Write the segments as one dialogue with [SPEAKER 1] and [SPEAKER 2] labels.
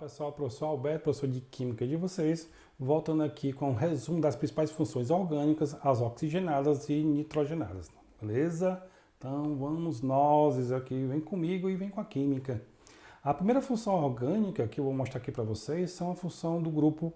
[SPEAKER 1] pessoal, professor Alberto, professor de Química de vocês, voltando aqui com um resumo das principais funções orgânicas, as oxigenadas e nitrogenadas, beleza? Então vamos nós aqui, vem comigo e vem com a Química. A primeira função orgânica que eu vou mostrar aqui para vocês são a função do grupo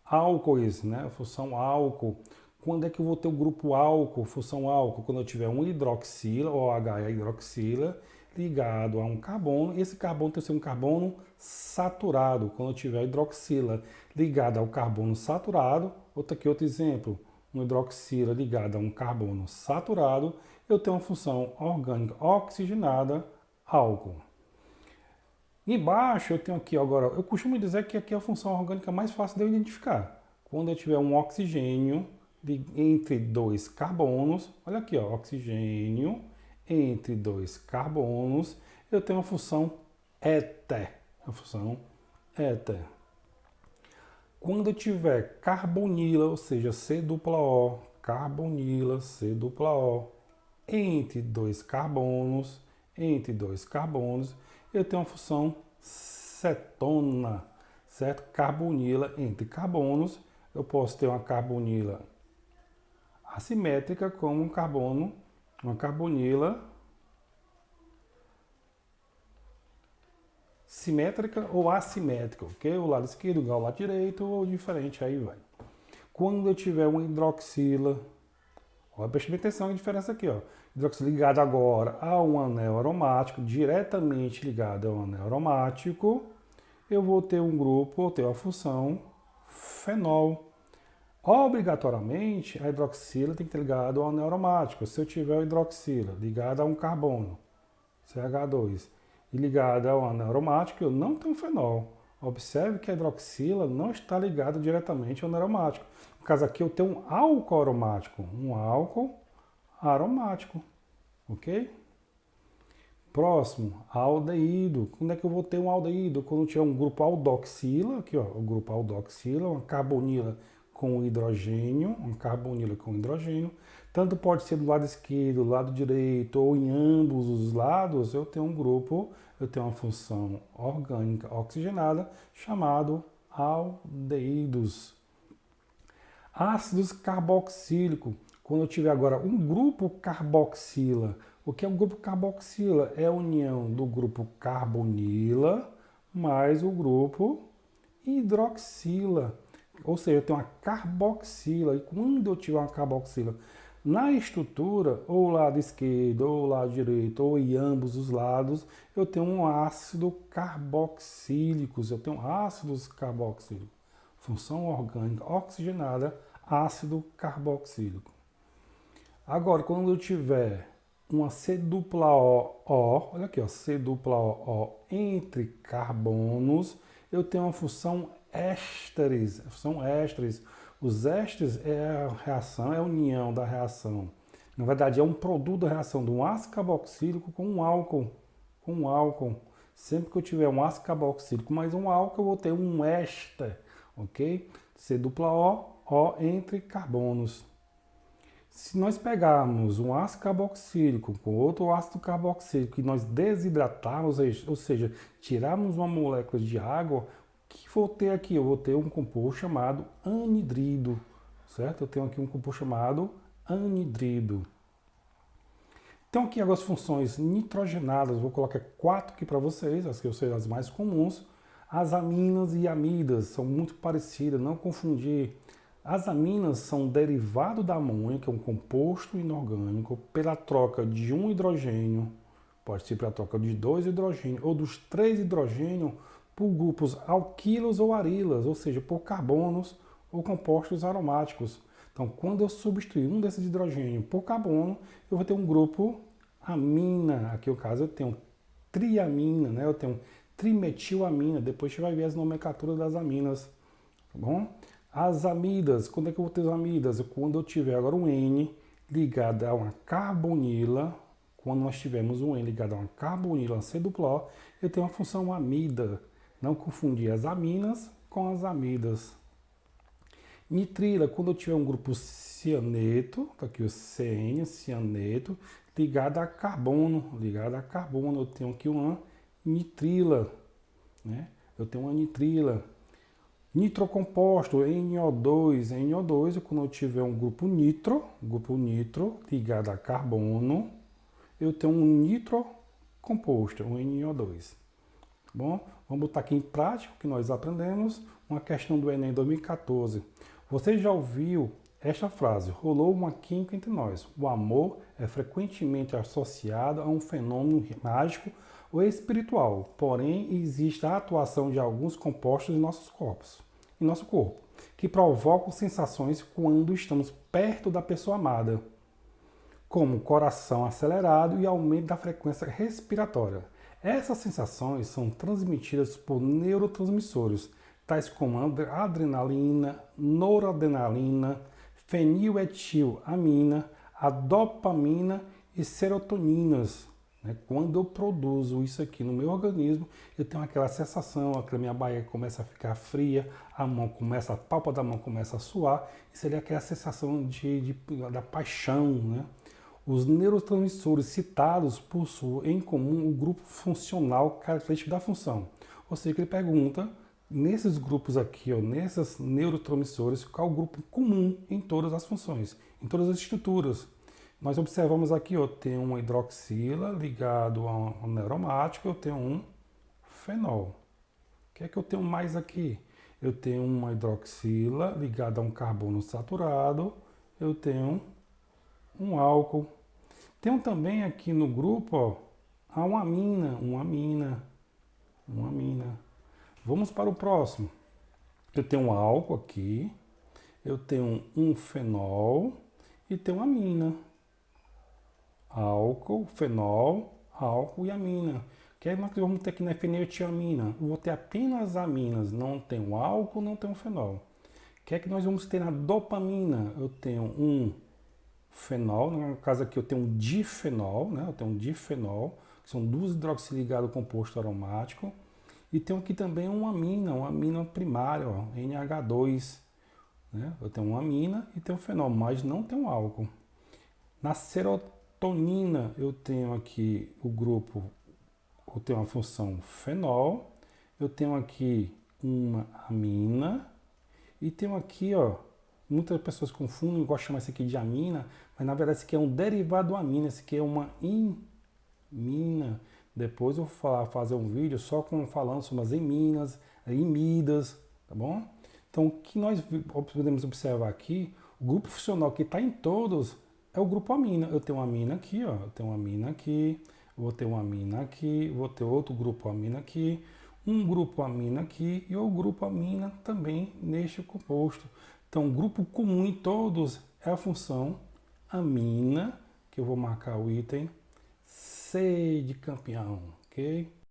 [SPEAKER 1] álcoois, né? A função álcool. Quando é que eu vou ter o grupo álcool, função álcool? Quando eu tiver um hidroxila, OH é hidroxila, ligado a um carbono, e esse carbono tem que ser um carbono saturado. Quando eu tiver hidroxila ligada ao carbono saturado, outro exemplo, um hidroxila ligado a um carbono saturado, eu tenho uma função orgânica oxigenada, álcool. Embaixo eu tenho aqui agora, eu costumo dizer que aqui é a função orgânica mais fácil de eu identificar. Quando eu tiver um oxigênio entre dois carbonos, olha aqui, ó, oxigênio entre dois carbonos, eu tenho uma função éter, a função éter. Quando eu tiver carbonila, ou seja, C dupla O, carbonila, C dupla O, entre dois carbonos, eu tenho uma função cetona, certo? Carbonila entre carbonos, eu posso ter uma carbonila assimétrica como um carbono, uma carbonila simétrica ou assimétrica, ok? O lado esquerdo igual ao lado direito ou diferente, aí vai. Quando eu tiver uma hidroxila, ó, preste bem atenção na diferença aqui, ó. Hidroxila ligado agora a um anel aromático, diretamente ligado ao anel aromático, eu vou ter um grupo, vou ter uma função fenol. Obrigatoriamente, a hidroxila tem que ter ligado ao anel aromático. Se eu tiver a hidroxila ligada a um carbono, CH2, e ligada ao anel aromático, eu não tenho fenol. Observe que a hidroxila não está ligada diretamente ao anel aromático. No caso aqui, eu tenho um álcool aromático, ok? Próximo, aldeído. Quando é que eu vou ter um aldeído? Quando eu tiver um grupo aldoxila, aqui ó, o grupo aldoxila, uma carbonila com hidrogênio, tanto pode ser do lado esquerdo, do lado direito ou em ambos os lados, eu tenho um grupo, eu tenho uma função orgânica oxigenada chamado aldeídos. Ácidos carboxílicos. Quando eu tiver agora um grupo carboxila, o que é um grupo carboxila? É a união do grupo carbonila mais o grupo hidroxila. Ou seja, eu tenho uma carboxila. E quando eu tiver uma carboxila na estrutura, ou lado esquerdo, ou lado direito, ou em ambos os lados, eu tenho um ácido carboxílicos. Eu tenho ácidos carboxílicos. Função orgânica oxigenada, ácido carboxílico. Agora, quando eu tiver uma C dupla O, olha aqui, ó, C dupla O entre carbonos, eu tenho uma função ésteres. Função ésteres. Os ésteres é a reação, é a união da reação. Na verdade, é um produto da reação de um ácido carboxílico com um álcool. Sempre que eu tiver um ácido carboxílico mais um álcool, eu vou ter um éster, ok? C dupla O entre carbonos. Se nós pegarmos um ácido carboxílico com outro ácido carboxílico e nós desidratarmos, ou seja, tirarmos uma molécula de água, o que vou ter aqui? Eu vou ter um composto chamado anidrido, certo? Eu tenho aqui um composto chamado anidrido. Então aqui agora as funções nitrogenadas, vou colocar 4 aqui para vocês, as que eu sei as mais comuns. As aminas e amidas são muito parecidas, não confundir. As aminas são derivado da amônia, que é um composto inorgânico, pela troca de um hidrogênio, pode ser pela troca de 2 hidrogênios, ou dos 3 hidrogênios, por grupos alquilos ou arilas, ou seja, por carbonos ou compostos aromáticos. Então, quando eu substituir um desses hidrogênios por carbono, eu vou ter um grupo amina. Aqui no caso eu tenho triamina, né? Eu tenho trimetilamina. Depois a gente vai ver as nomenclaturas das aminas, tá bom? As amidas, quando é que eu vou ter as amidas? Quando eu tiver agora um N ligado a uma carbonila, quando nós tivermos um N ligado a uma carbonila C dupla O, eu tenho uma função amida. Não confundir as aminas com as amidas. Nitrila, quando eu tiver um grupo cianeto, tá aqui o CN, cianeto, ligado a carbono, eu tenho aqui uma nitrila, né? eu tenho uma nitrila. Nitrocomposto, NO2. NO2 é quando eu tiver um grupo nitro ligado a carbono, eu tenho um nitrocomposto, um NO2. Bom, vamos botar aqui em prática o que nós aprendemos, uma questão do Enem 2014. Você já ouviu esta frase: rolou uma química entre nós. O amor é frequentemente associado a um fenômeno mágico ou espiritual, porém existe a atuação de alguns compostos em nossos corpos, em nosso corpo, que provocam sensações quando estamos perto da pessoa amada, como coração acelerado e aumento da frequência respiratória. Essas sensações são transmitidas por neurotransmissores, tais como adrenalina, noradrenalina, feniletilamina, a dopamina e serotoninas. Quando eu produzo isso aqui no meu organismo, eu tenho aquela sensação, aquela minha barriga começa a ficar fria, a palpa da mão começa a suar, e seria aquela sensação da paixão, né? Os neurotransmissores citados possuem em comum o grupo funcional característico da função. Ou seja, que ele pergunta, nesses grupos aqui, ó, nesses neurotransmissores, qual é o grupo comum em todas as funções, em todas as estruturas. Nós observamos aqui, ó, tem uma hidroxila ligado a um aromático, eu tenho um fenol. O que é que eu tenho mais aqui? Eu tenho uma hidroxila ligada a um carbono saturado, eu tenho um álcool. Tenho também aqui no grupo, ó, uma amina. Vamos para o próximo. Eu tenho um álcool aqui, eu tenho um fenol e tenho uma amina. Álcool, fenol, álcool e amina. Que aí nós vamos ter aqui na feniletilamina. Eu vou ter apenas aminas, não tenho álcool, não tenho fenol. O que é que nós vamos ter na dopamina? Eu tenho um fenol, no caso aqui eu tenho um difenol, né? Eu tenho um difenol, que são duas hidroxiligados composto aromático. E tenho aqui também uma amina primária, ó, NH2. Né? Eu tenho uma amina e tenho um fenol, mas não tenho álcool. Na serotonina eu tenho aqui o grupo, eu tenho a função fenol, eu tenho aqui uma amina e tenho aqui, ó, muitas pessoas confundem e gostam de chamar isso aqui de amina, mas na verdade isso aqui é um derivado da amina, isso aqui é uma imina. Depois eu vou fazer um vídeo só falando sobre as imidas, tá bom? Então o que nós podemos observar aqui, o grupo funcional que está em todos é o grupo amina. Eu tenho uma amina aqui, ó, eu tenho uma amina aqui, vou ter uma amina aqui, vou ter outro grupo amina aqui, um grupo amina aqui e o grupo amina também neste composto. Então o grupo comum em todos é a função amina, que eu vou marcar o item C de campeão, ok?